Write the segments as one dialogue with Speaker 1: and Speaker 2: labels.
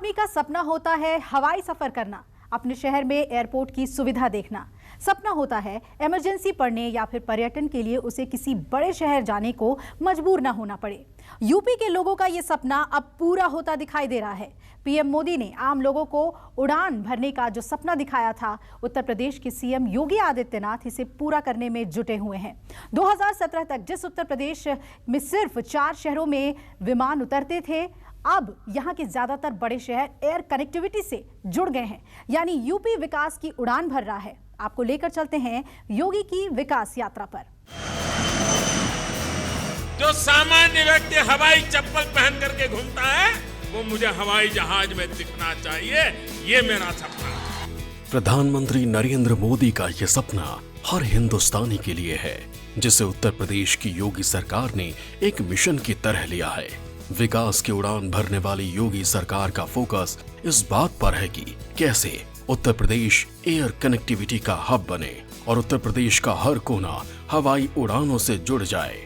Speaker 1: आदमी का सपना होता है हवाई सफर करना, अपने शहर में एयरपोर्ट की सुविधा देखना। सपना होता है इमरजेंसी पड़ने या फिर पर्यटन के लिए उसे किसी बड़े शहर जाने को मजबूर ना होना पड़े। यूपी के लोगों का ये सपना अब पूरा होता दिखाई दे रहा है। पीएम मोदी ने आम लोगों को उड़ान भरने का जो सपना दिखाया था, उत्तर प्रदेश के सीएम योगी आदित्यनाथ इसे पूरा करने में जुटे हुए हैं। 2017 तक जिस उत्तर प्रदेश में सिर्फ 4 शहरों में विमान उतरते थे, अब यहाँ के ज्यादातर बड़े शहर एयर कनेक्टिविटी से जुड़ गए हैं, यानी यूपी विकास की उड़ान भर रहा है। आपको लेकर चलते हैं योगी की विकास यात्रा पर।
Speaker 2: जो सामान्य व्यक्ति हवाई चप्पल पहन करके घूमता है, वो मुझे हवाई जहाज में दिखना चाहिए। ये मेरा सपना है।
Speaker 3: प्रधानमंत्री नरेंद्र मोदी का ये सपना हर हिंदुस्तानी के लिए है, जिसे उत्तर प्रदेश की योगी सरकार ने एक मिशन की तरह लिया है। विकास की उड़ान भरने वाली योगी सरकार का फोकस इस बात पर है कि कैसे उत्तर प्रदेश एयर कनेक्टिविटी का हब बने और उत्तर प्रदेश का हर कोना हवाई उड़ानों से जुड़ जाए।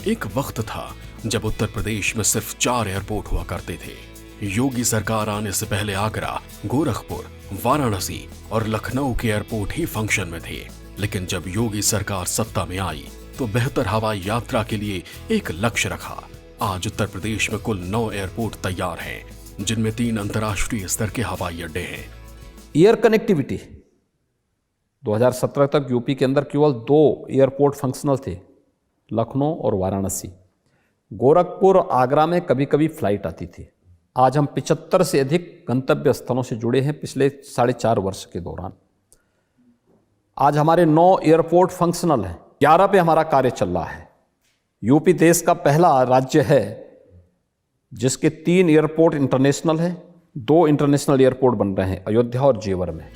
Speaker 3: एक वक्त था जब उत्तर प्रदेश में सिर्फ 4 एयरपोर्ट हुआ करते थे। योगी सरकार आने से पहले आगरा, गोरखपुर, वाराणसी और लखनऊ के एयरपोर्ट ही फंक्शन में थे। लेकिन जब योगी सरकार सत्ता में आई तो बेहतर हवाई यात्रा के लिए एक लक्ष्य रखा। आज उत्तर प्रदेश में कुल 9 एयरपोर्ट तैयार हैं, जिनमें 3 अंतर्राष्ट्रीय स्तर के हवाई अड्डे हैं।
Speaker 4: एयर कनेक्टिविटी 2017 तक यूपी के अंदर केवल 2 एयरपोर्ट फंक्शनल थे, लखनऊ और वाराणसी। गोरखपुर और आगरा में कभी कभी फ्लाइट आती थी। आज हम 75 से अधिक गंतव्य स्थलों से जुड़े हैं पिछले 4.5 वर्ष के दौरान। आज हमारे 9 एयरपोर्ट फंक्शनल हैं, 11 पे हमारा कार्य चल रहा है। यूपी देश का पहला राज्य है जिसके 3 एयरपोर्ट इंटरनेशनल हैं, 2 इंटरनेशनल एयरपोर्ट बन रहे हैं अयोध्या और जेवर में।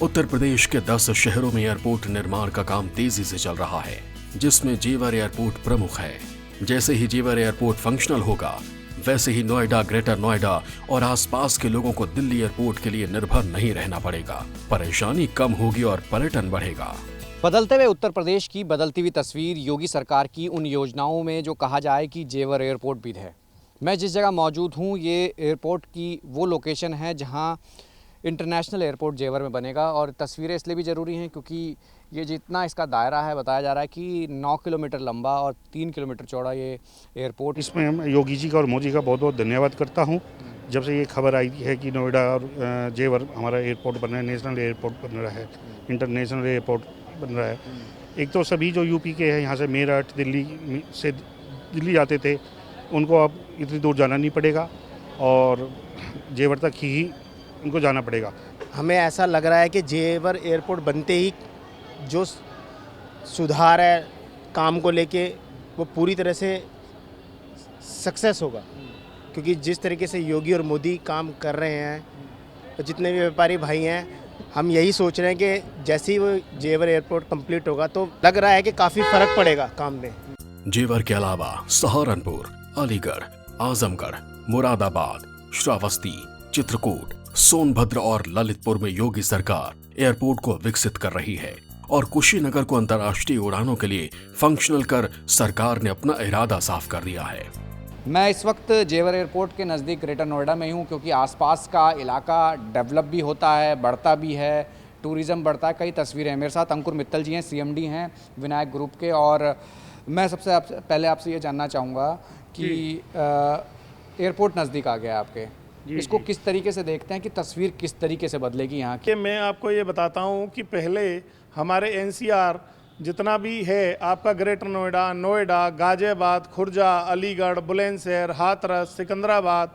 Speaker 3: उत्तर प्रदेश के 10 शहरों में एयरपोर्ट निर्माण का काम तेजी से चल रहा है, जिसमें जेवर एयरपोर्ट प्रमुख है। जैसे ही जेवर एयरपोर्ट फंक्शनल होगा, वैसे ही नोएडा, ग्रेटर नोएडा और आसपास के लोगों को दिल्ली एयरपोर्ट के लिए निर्भर नहीं रहना पड़ेगा। परेशानी कम होगी और पर्यटन बढ़ेगा।
Speaker 5: बदलते हुए उत्तर प्रदेश की बदलती हुई तस्वीर योगी सरकार की उन योजनाओं में जो कहा जाए कि जेवर एयरपोर्ट भी है। मैं जिस जगह मौजूद हूँ, ये एयरपोर्ट की वो लोकेशन है जहाँ इंटरनेशनल एयरपोर्ट जेवर में बनेगा। और तस्वीरें इसलिए भी ज़रूरी हैं क्योंकि ये जितना इसका दायरा है, बताया जा रहा है कि 9 किलोमीटर लंबा और 3 किलोमीटर चौड़ा ये एयरपोर्ट।
Speaker 6: इसमें हम योगी जी का और मोदी का बहुत बहुत धन्यवाद करता हूँ। जब से ये खबर आई है कि नोएडा और जेवर हमारा एयरपोर्ट बन रहा है, नेशनल एयरपोर्ट बन रहा है, इंटरनेशनल एयरपोर्ट बन रहा है। एक तो सभी जो यूपी के हैं, यहाँ से मेरठ, दिल्ली से दिल्ली जाते थे, उनको अब इतनी दूर जाना नहीं पड़ेगा और जेवर तक ही उनको जाना पड़ेगा।
Speaker 7: हमें ऐसा लग रहा है कि जेवर एयरपोर्ट बनते ही जो सुधार है काम को लेके, वो पूरी तरह से सक्सेस होगा। क्योंकि जिस तरीके से योगी और मोदी काम कर रहे हैं, तो जितने भी व्यापारी भाई हैं, हम यही सोच रहे हैं कि जैसे ही वो जेवर एयरपोर्ट कंप्लीट होगा तो लग रहा है कि काफ़ी फर्क पड़ेगा काम में।
Speaker 3: जेवर के अलावा सहारनपुर, अलीगढ़, आजमगढ़, मुरादाबाद, श्रावस्ती, चित्रकूट, सोनभद्र और ललितपुर में योगी सरकार एयरपोर्ट को विकसित कर रही है और कुशीनगर को अंतर्राष्ट्रीय उड़ानों के लिए फंक्शनल कर सरकार ने अपना इरादा साफ कर दिया है।
Speaker 5: मैं इस वक्त जेवर एयरपोर्ट के नज़दीक ग्रेटर नोएडा में हूँ, क्योंकि आसपास का इलाका डेवलप भी होता है, बढ़ता भी है, टूरिज़्म बढ़ता है। कई तस्वीरें हैं। मेरे साथ अंकुर मित्तल जी हैं, CMD हैं विनायक ग्रुप के। और मैं सबसे पहले आपसे ये जानना चाहूँगा कि एयरपोर्ट नज़दीक आ गया आपके, इसको किस तरीके से देखते हैं कि तस्वीर किस तरीके से बदलेगी यहाँ की?
Speaker 6: मैं आपको ये बताता हूँ कि पहले हमारे NCR जितना भी है आपका ग्रेटर नोएडा, गाजियाबाद, खुर्जा, अलीगढ़, बुलंदशहर, हाथरस, सिकंदराबाद,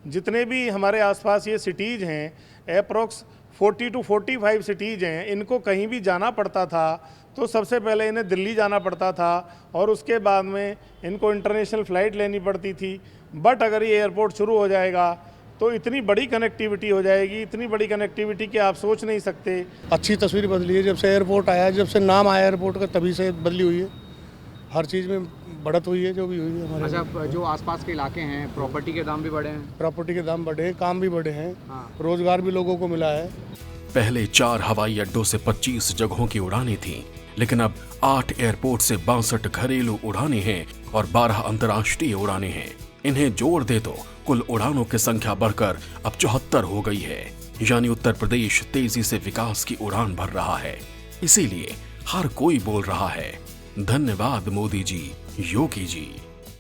Speaker 6: जितने भी हमारे आसपास ये सिटीज़ हैं, अप्रोक्स 40 to 45 सिटीज़ हैं। इनको कहीं भी जाना पड़ता था तो सबसे पहले इन्हें दिल्ली जाना पड़ता था और उसके बाद में इनको इंटरनेशनल फ़्लाइट लेनी पड़ती थी। बट अगर ये एयरपोर्ट शुरू हो जाएगा तो इतनी बड़ी कनेक्टिविटी हो जाएगी, इतनी बड़ी कनेक्टिविटी कि आप सोच नहीं सकते।
Speaker 8: अच्छी तस्वीर बदली है जब से एयरपोर्ट आया है, जब से नाम आया एयरपोर्ट का, तभी से बदली हुई है। हर चीज़ में बढ़त हुई है जो भी हुई है हमारे।
Speaker 5: अच्छा, जो आसपास के इलाके हैं, प्रॉपर्टी के दाम भी बढ़े हैं?
Speaker 8: प्रॉपर्टी के दाम बढ़े हैं, काम भी बढ़े हैं, रोजगार भी लोगों को मिला है।
Speaker 3: पहले 4 हवाई अड्डों से 25 जगहों की उड़ानें थीं, लेकिन अब 8 एयरपोर्ट से 62 घरेलू उड़ानें हैं और 12 अंतर्राष्ट्रीय उड़ानें हैं। इन्हें जोड़ दे तो कुल उड़ानों की संख्या बढ़कर अब 74 हो गई है। यानी उत्तर प्रदेश तेजी से विकास की उड़ान भर रहा है। इसीलिए हर कोई बोल रहा है, धन्यवाद मोदी जी, योगी जी।